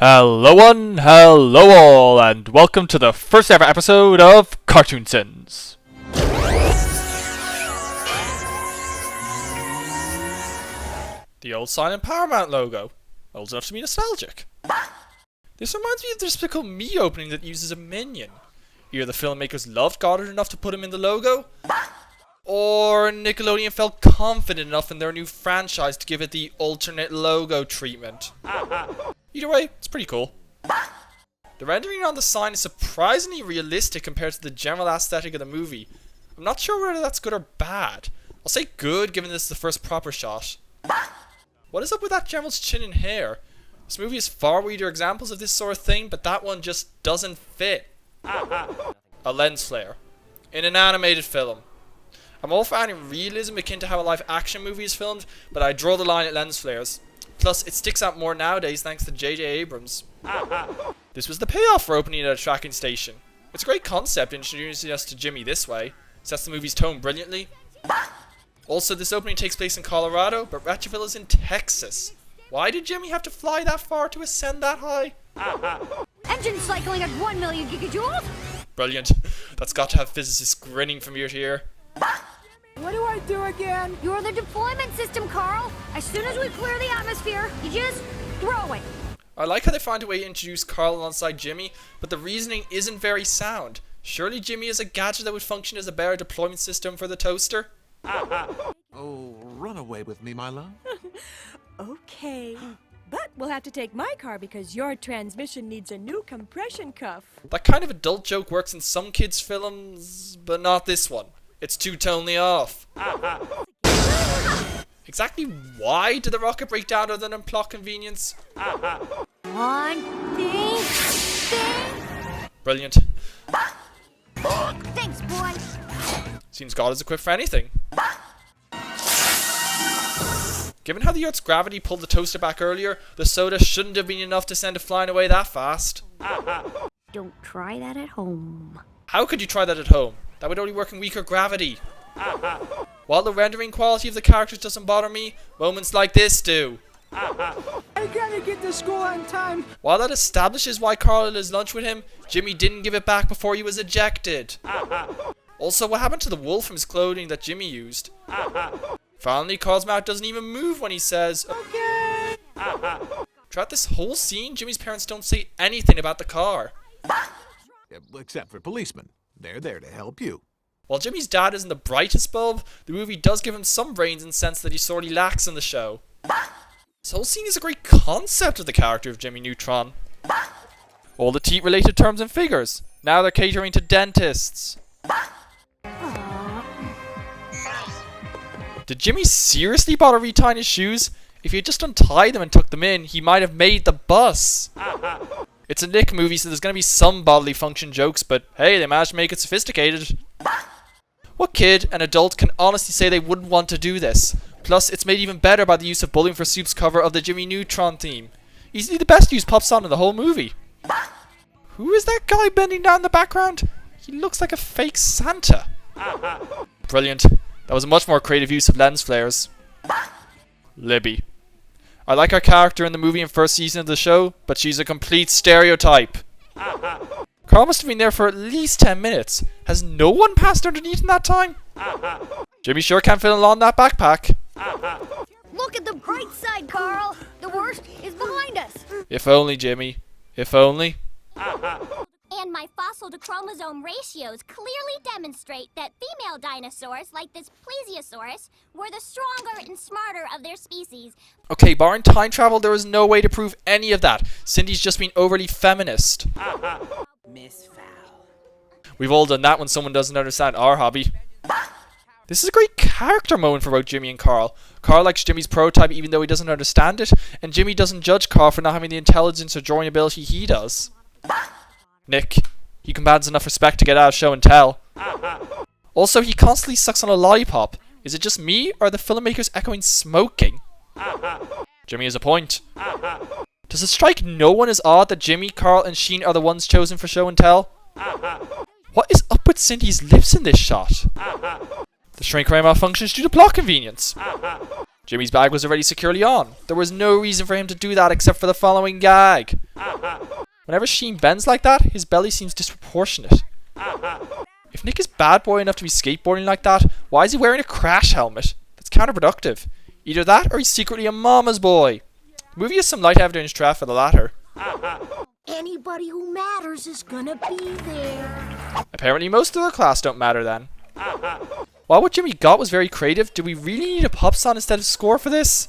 Hello one, hello all, and welcome to the first ever episode of Cartoon Sins. The old silent Paramount logo, old enough to be nostalgic. This reminds me of the Despicable Me opening that uses a minion. Either the filmmakers loved Goddard enough to put him in the logo, or Nickelodeon felt confident enough in their new franchise to give it the alternate logo treatment. Either way, it's pretty cool. The rendering on the sign is surprisingly realistic compared to the general aesthetic of the movie. I'm not sure whether that's good or bad. I'll say good, given this is the first proper shot. What is up with that general's chin and hair? This movie has far weirder examples of this sort of thing, but that one just doesn't fit. A lens flare. In an animated film. I'm all for adding realism akin to how a live action movie is filmed, but I draw the line at lens flares. Plus, it sticks out more nowadays thanks to J.J. Abrams. This was the payoff for opening at a tracking station. It's a great concept introducing us to Jimmy this way. Sets the movie's tone brilliantly. Also, this opening takes place in Colorado, but Retroville is in Texas. Why did Jimmy have to fly that far to ascend that high? Engine cycling at 1 million gigajoules? Brilliant. That's got to have physicists grinning from ear to ear. What do I do again? You're the deployment system, Carl. As soon as we clear the atmosphere, you just throw it. I like how they find a way to introduce Carl alongside Jimmy, but the reasoning isn't very sound. Surely Jimmy is a gadget that would function as a better deployment system for the toaster? Oh, run away with me, my love. Okay. But we'll have to take my car because your transmission needs a new compression cuff. That kind of adult joke works in some kids' films, but not this one. It's too tonally off. Exactly why did the rocket break down other than plot convenience? One thing. Brilliant. Thanks, boy. Seems God is equipped for anything. Given how the Earth's gravity pulled the toaster back earlier, the soda shouldn't have been enough to send it flying away that fast. Don't try that at home. How could you try that at home? That would only work in weaker gravity. While the rendering quality of the characters doesn't bother me, moments like this do. I gotta get to school on time. While that establishes why Carl had his lunch with him, Jimmy didn't give it back before he was ejected. Also, what happened to the wool from his clothing that Jimmy used? Finally, Carl's mouth doesn't even move when he says, Okay. Throughout this whole scene, Jimmy's parents don't say anything about the car. Except for policemen. They're there to help you. While Jimmy's dad isn't the brightest bulb, the movie does give him some brains in the sense that he sorely lacks in the show. This whole scene is a great concept of the character of Jimmy Neutron. All the teeth-related terms and figures. Now they're catering to dentists. Did Jimmy seriously bother retying his shoes? If he had just untied them and tucked them in, he might have made the bus. It's a Nick movie, so there's going to be some bodily function jokes, but hey, they managed to make it sophisticated. What kid and adult can honestly say they wouldn't want to do this? Plus, it's made even better by the use of Bowling for Soup's cover of the Jimmy Neutron theme. Easily the best used pop song in the whole movie. Who is that guy bending down in the background? He looks like a fake Santa. Brilliant. That was a much more creative use of lens flares. Libby. I like her character in the movie and first season of the show, but she's a complete stereotype. Carl must have been there for at least 10 minutes. Has no one passed underneath in that time? Jimmy sure can't fit along that backpack. Look at the bright side, Carl. The worst is behind us. If only, Jimmy. If only. And my fossil to chromosome ratios clearly demonstrate that female dinosaurs, like this plesiosaurus, were the stronger and smarter of their species. Okay, barring time travel, there is no way to prove any of that. Cindy's just been overly feminist. Miss Fowl. We've all done that when someone doesn't understand our hobby. This is a great character moment for both Jimmy and Carl. Carl likes Jimmy's prototype even though he doesn't understand it, and Jimmy doesn't judge Carl for not having the intelligence or drawing ability he does. Nick, he commands enough respect to get out of show and tell. Also, he constantly sucks on a lollipop. Is it just me, or are the filmmakers echoing smoking? Jimmy has a point. Does it strike no one as odd that Jimmy, Carl, and Sheen are the ones chosen for show and tell? What is up with Cindy's lips in this shot? The shrink ray malfunctions due to plot convenience. Jimmy's bag was already securely on. There was no reason for him to do that except for the following gag. Whenever Sheen bends like that, his belly seems disproportionate. If Nick is bad boy enough to be skateboarding like that, why is he wearing a crash helmet? That's counterproductive. Either that or he's secretly a mama's boy. The movie has some light evidence draft for the latter. Anybody who matters is gonna be there. Apparently most of their class don't matter then. While what Jimmy got was very creative, do we really need a pop song instead of score for this?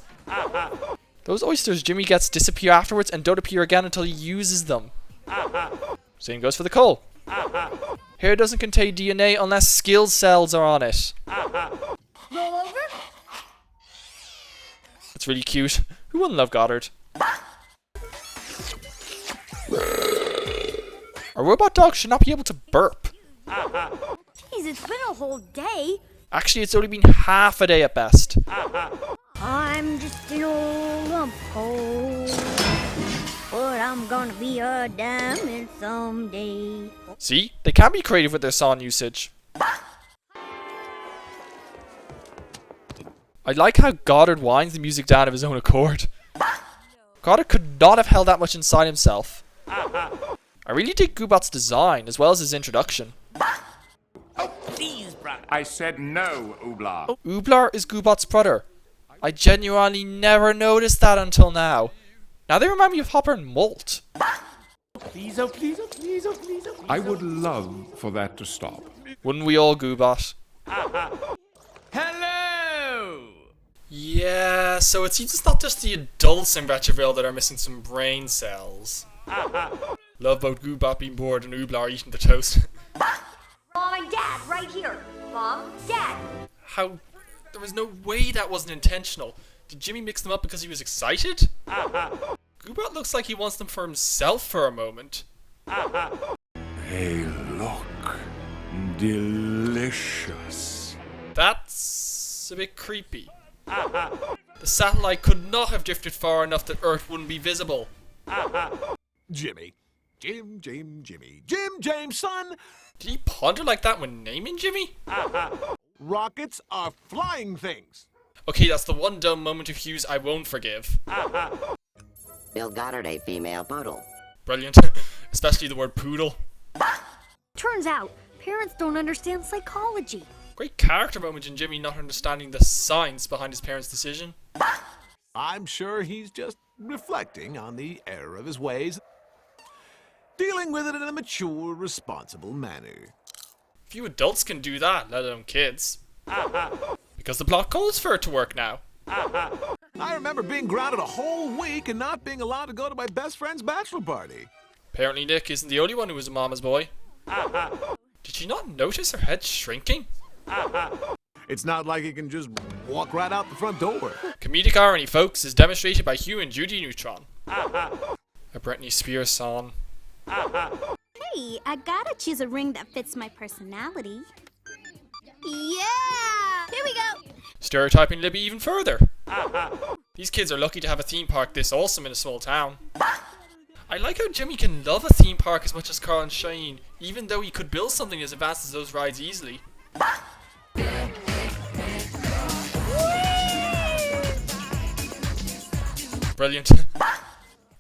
Those oysters Jimmy gets disappear afterwards and don't appear again until he uses them. Same goes for the coal. Hair doesn't contain DNA unless skill cells are on it. Roll over? That's really cute. Who wouldn't love Goddard? A robot dog should not be able to burp. Jeez, it's been a whole day. Actually, it's only been half a day at best. I'm just an old lump of coal, but I'm gonna be a diamond someday. See? They can be creative with their song usage. I like how Goddard winds the music down of his own accord. Goddard could not have held that much inside himself. I really dig Goobot's design, as well as his introduction. I said no, Ooblar. Ooblar is Goobot's brother. I genuinely never noticed that until now. Now they remind me of Hopper and Molt. Please, oh please, oh please, oh please, oh please. I would love for that to stop. Wouldn't we all, Goobot? Hello! Yeah, so it seems it's not just the adults in Retroville that are missing some brain cells. Love both Goobot being bored and Ooblar eating the toast. Mom and Dad, right here. Mom, Dad. How? There was no way that wasn't intentional. Did Jimmy mix them up because he was excited? Goobot looks like he wants them for himself for a moment. Hey, look. Delicious. That's a bit creepy. The satellite could not have drifted far enough that Earth wouldn't be visible. Jimmy. Jimmy. Jim James, son! Did he ponder like that when naming Jimmy? Rockets are flying things. Okay, that's the one dumb moment of Hughes I won't forgive. Bill Goddard, a female poodle. Brilliant. Especially the word poodle. Turns out, parents don't understand psychology. Great character moment in Jimmy not understanding the science behind his parents' decision. I'm sure he's just reflecting on the error of his ways, dealing with it in a mature, responsible manner. Few adults can do that, let alone kids. Because the plot calls for it to work now. I remember being grounded a whole week and not being allowed to go to my best friend's bachelor party. Apparently Nick isn't the only one who was a mama's boy. Did you not notice her head shrinking? It's not like he can just walk right out the front door. Comedic irony, folks, is demonstrated by Hugh and Judy Neutron. A Britney Spears song. Hey, I gotta choose a ring that fits my personality. Yeah! Here we go! Stereotyping Libby even further. These kids are lucky to have a theme park this awesome in a small town. I like how Jimmy can love a theme park as much as Carl and Shane, even though he could build something as advanced as those rides easily. Brilliant.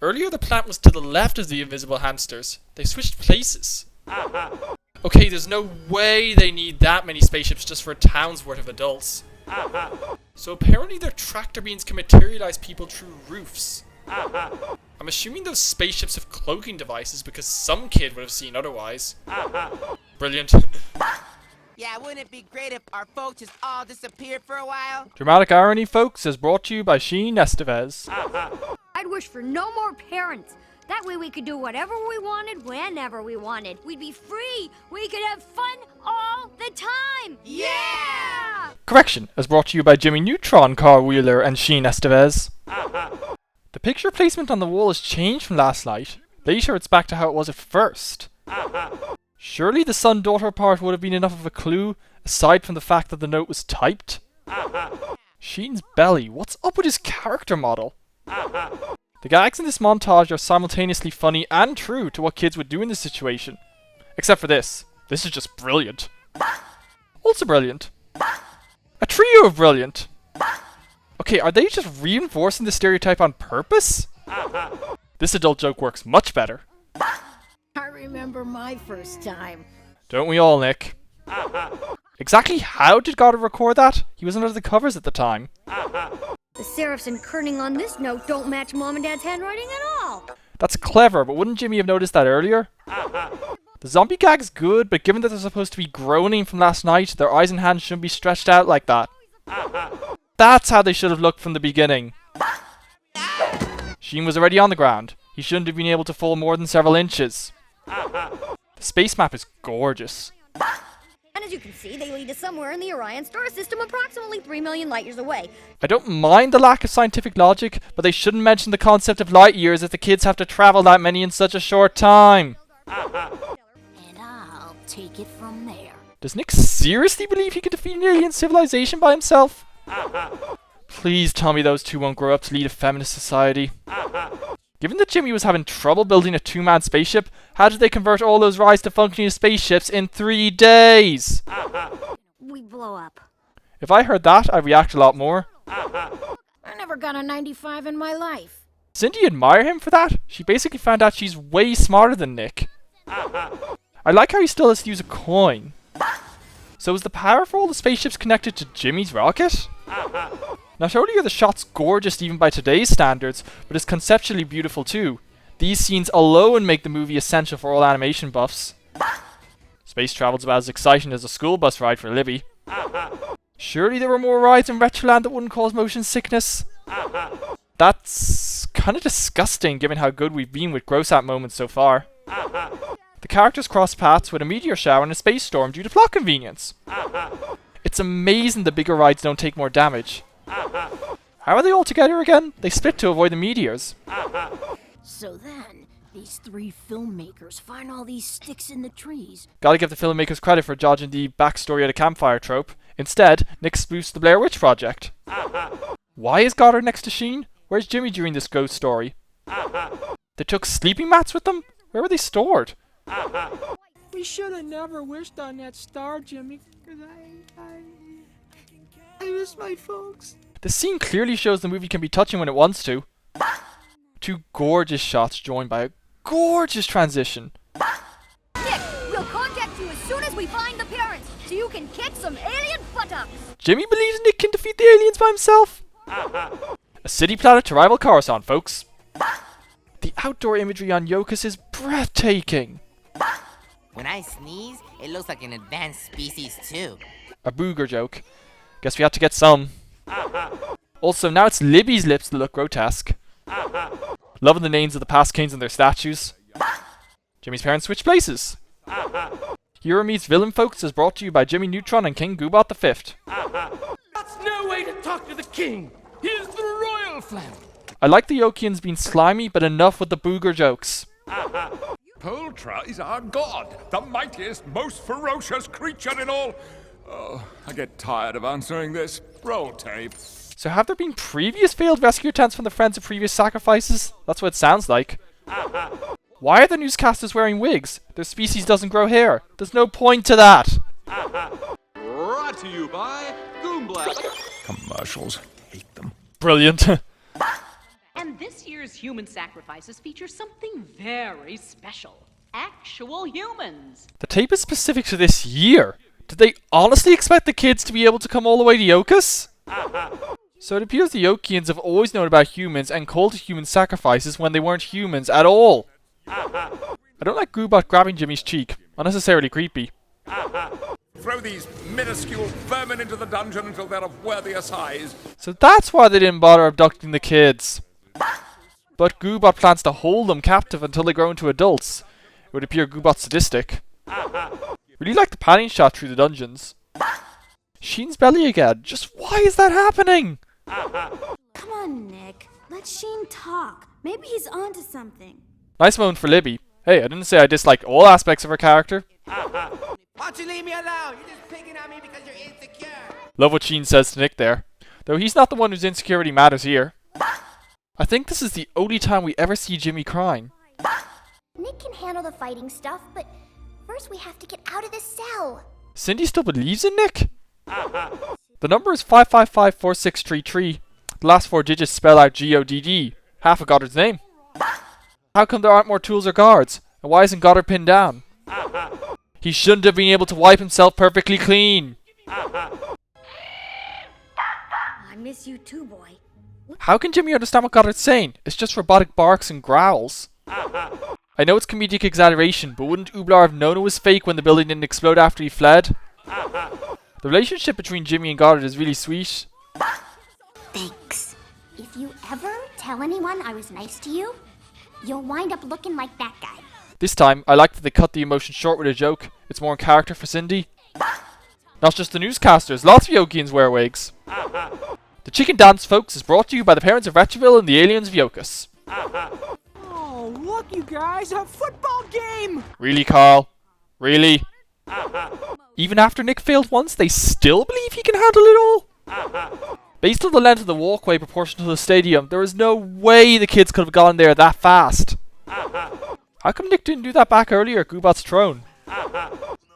Earlier the plant was to the left of the invisible hamsters. They switched places. Okay, there's no way they need that many spaceships just for a town's worth of adults. So apparently their tractor beams can materialize people through roofs. I'm assuming those spaceships have cloaking devices because some kid would have seen otherwise. Brilliant. Yeah, wouldn't it be great if our folks just all disappeared for a while? Dramatic irony, folks, is brought to you by Sheen Estevez. I'd wish for no more parents. That way we could do whatever we wanted, whenever we wanted. We'd be free. We could have fun all the time. Yeah! Correction, is brought to you by Jimmy Neutron, Carl Wheeler, and Sheen Estevez. The picture placement on the wall has changed from last night. Later it's back to how it was at first. Surely the son-daughter part would have been enough of a clue, aside from the fact that the note was typed. Sheen's belly, what's up with his character model? The gags in this montage are simultaneously funny and true to what kids would do in this situation. Except for this. This is just brilliant. Also brilliant. A trio of brilliant. Okay, are they just reinforcing the stereotype on purpose? This adult joke works much better. I remember my first time. Don't we all, Nick? Exactly how did Goddard record that? He was under the covers at the time. The serifs and kerning on this note don't match Mom and Dad's handwriting at all. That's clever, but wouldn't Jimmy have noticed that earlier? The zombie gag's good, but given that they're supposed to be groaning from last night, their eyes and hands shouldn't be stretched out like that. That's how they should have looked from the beginning. Sheen was already on the ground. He shouldn't have been able to fall more than several inches. The space map is gorgeous. And as you can see, they lead to somewhere in the Orion star system approximately 3 million light years away. I don't mind the lack of scientific logic, but they shouldn't mention the concept of light years if the kids have to travel that many in such a short time. And I'll take it from there. Does Nick seriously believe he can defeat an alien civilization by himself? Please tell me those two won't grow up to lead a feminist society. Given that Jimmy was having trouble building a two-man spaceship, how did they convert all those rides to functioning spaceships in 3 days? We blow up. If I heard that, I'd react a lot more. I never got a 95 in my life. Cindy admire him for that? She basically found out she's way smarter than Nick. I like how he still has to use a coin. So is the power for all the spaceships connected to Jimmy's rocket? Not only are the shots gorgeous even by today's standards, but it's conceptually beautiful too. These scenes alone make the movie essential for all animation buffs. Space travel's about as exciting as a school bus ride for Libby. Surely there were more rides in Retroland that wouldn't cause motion sickness? That's kind of disgusting given how good we've been with gross out moments so far. The characters cross paths with a meteor shower and a space storm due to plot convenience. It's amazing the bigger rides don't take more damage. How are they all together again? They split to avoid the meteors. So then, these 3 filmmakers find all these sticks in the trees. Gotta give the filmmakers credit for dodging the backstory at a campfire trope. Instead, Nick spoofs the Blair Witch Project. Why is Goddard next to Sheen? Where's Jimmy during this ghost story? They took sleeping mats with them? Where were they stored? We should have never wished on that star, Jimmy, because I miss my folks. The scene clearly shows the movie can be touching when it wants to. 2 gorgeous shots joined by a gorgeous transition. Nick, we'll contact you as soon as we find the parents, so you can kick some alien buttocks. Jimmy believes Nick can defeat the aliens by himself. A city planet to rival Coruscant, folks. The outdoor imagery on Yokus is breathtaking. When I sneeze, it looks like an advanced species too. A booger joke. Guess we had to get some. Also, now it's Libby's lips that look grotesque. Loving the names of the past kings and their statues. Jimmy's parents switch places. Hero Meets Villain Folks is brought to you by Jimmy Neutron and King Goobot V. That's no way to talk to the king. He's the royal flan. I like the Yokians being slimy, but enough with the booger jokes. Poltra is our god, the mightiest, most ferocious creature in all... Oh, I get tired of answering this. Roll tape. So have there been previous failed rescue attempts from the friends of previous sacrifices? That's what it sounds like. Why are the newscasters wearing wigs? Their species doesn't grow hair. There's no point to that. Brought to you by Goomblast. Commercials. Hate them. Brilliant. And this year's human sacrifices feature something very special. Actual humans. The tape is specific to this year. Did they honestly expect the kids to be able to come all the way to Yokus? So it appears the Yokians have always known about humans and called human sacrifices when they weren't humans at all. I don't like Goobot grabbing Jimmy's cheek. Unnecessarily creepy. Throw these minuscule vermin into the dungeon until they're of worthier size. So that's why they didn't bother abducting the kids. But Goobot plans to hold them captive until they grow into adults. It would appear Goobot's sadistic. Really like the panning shot through the dungeons. Sheen's belly again. Just why is that happening? Come on, Nick. Let Sheen talk. Maybe he's onto something. Nice moment for Libby. Hey, I didn't say I dislike all aspects of her character. Why don't you leave me alone? You're just picking on me because you're insecure. Love what Sheen says to Nick there. Though he's not the one whose insecurity matters here. I think this is the only time we ever see Jimmy crying. Nick can handle the fighting stuff, but first we have to get out of this cell. Cindy still believes in Nick? The number is 5554633. The last 4 digits spell out G-O-D-D, half of Goddard's name. How come there aren't more tools or guards? And why isn't Goddard pinned down? He shouldn't have been able to wipe himself perfectly clean. I miss you too, boy. How can Jimmy understand what Goddard's saying? It's just robotic barks and growls. I know it's comedic exaggeration, but wouldn't Ooblar have known it was fake when the building didn't explode after he fled? The relationship between Jimmy and Goddard is really sweet. Thanks. If you ever tell anyone I was nice to you, you'll wind up looking like that guy. This time, I like that they cut the emotion short with a joke. It's more in character for Cindy. Not just the newscasters, lots of Yokians wear wigs. The Chicken Dance, folks, is brought to you by the parents of Retroville and the aliens of Yokus. Oh, look, you guys, a football game! Really, Carl? Really? Even after Nick failed once, they still believe he can handle it all? Based on the length of the walkway proportional to the stadium, there is no way the kids could have gone there that fast. How come Nick didn't do that back earlier at Goobot's throne?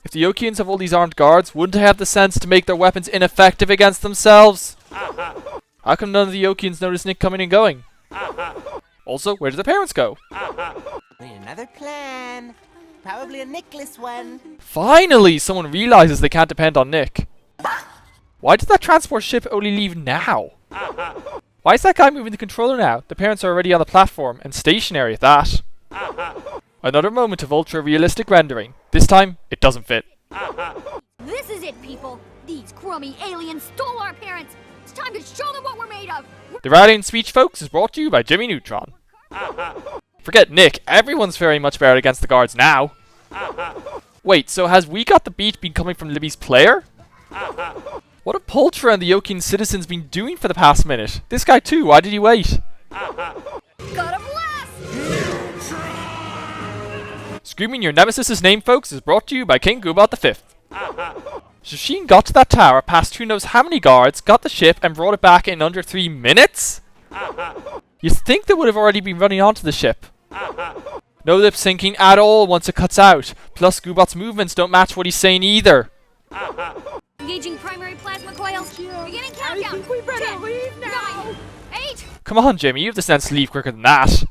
If the Yokians have all these armed guards, wouldn't they have the sense to make their weapons ineffective against themselves? How come none of the Yokians noticed Nick coming and going? Also, where did the parents go? Another plan. Probably a Nicholas one. Finally, someone realizes they can't depend on Nick. Why did that transport ship only leave now? Why is that guy moving the controller now? The parents are already on the platform, and stationary at that. Another moment of ultra-realistic rendering. This time, it doesn't fit. This is it, people. These crummy aliens stole our parents. It's time to show them what we're made of. The rallying speech, folks, is brought to you by Jimmy Neutron. Forget Nick, everyone's faring much better against the guards now. Wait, so has We Got the Beat been coming from Libby's player? What have Poltra and the Yokian citizens been doing for the past minute? This guy too, why did he wait? God of blast! Screaming your nemesis' name, folks, is brought to you by King Goobot the 5th. Shashin got to that tower, past who knows how many guards, got the ship, and brought it back in under 3 minutes? You'd think they would have already been running onto the ship. No lip syncing at all once it cuts out. Plus, Goobot's movements don't match what he's saying either. Engaging primary plasma coils. Beginning countdown. I think we better 10, leave now. 9, 8. Come on, Jimmy, you have the sense to leave quicker than that.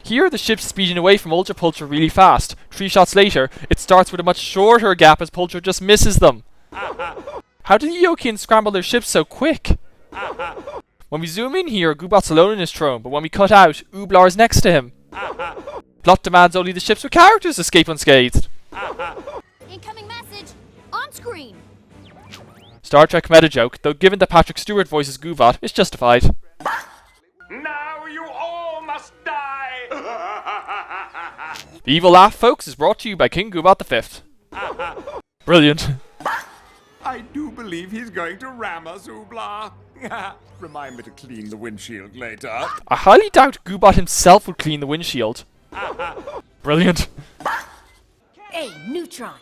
Here, the ship's speeding away from Ultra Pultra really fast. 3 shots later, it starts with a much shorter gap as Pultra just misses them. How did the Yokians scramble their ships so quick? When we zoom in here, Goobot's alone in his throne, but when we cut out, Ooblar is next to him. Plot demands only the ships with characters escape unscathed. Incoming message. On screen. Star Trek meta joke, though given that Patrick Stewart voices Goobot, it's justified. Now you all must die! The evil laugh, folks, is brought to you by King Goobot the 5th. Brilliant. I do believe he's going to ram us, Ooblar. Remind me to clean the windshield later. I highly doubt Goobot himself would clean the windshield. Brilliant. Hey, Neutron.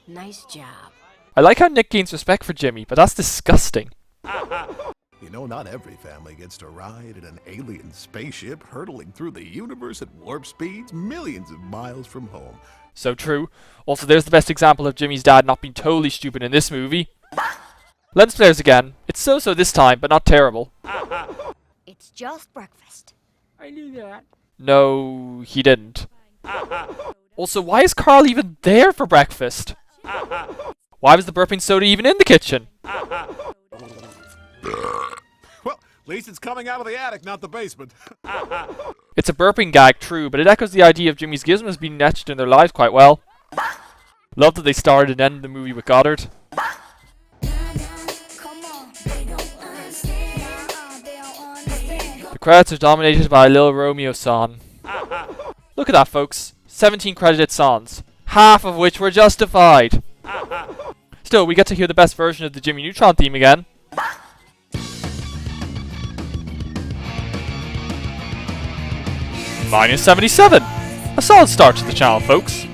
Nice job. I like how Nick gains respect for Jimmy, but that's disgusting. You know, not every family gets to ride in an alien spaceship hurtling through the universe at warp speeds millions of miles from home. So true. Also, there's the best example of Jimmy's dad not being totally stupid in this movie. Lens flares again. It's so-so this time, but not terrible. It's just breakfast. I knew that. No, he didn't. Also, why is Carl even there for breakfast? Why was the burping soda even in the kitchen? Well, at least it's coming out of the attic, not the basement. It's a burping gag, true, but it echoes the idea of Jimmy's gizmos being etched in their lives quite well. Love that they started and ended the movie with Goddard. The credits are dominated by a Lil Romeo song. Look at that, folks. 17 credited songs, half of which were justified. Still, we get to hear the best version of the Jimmy Neutron theme again. -77. A solid start to the channel, folks.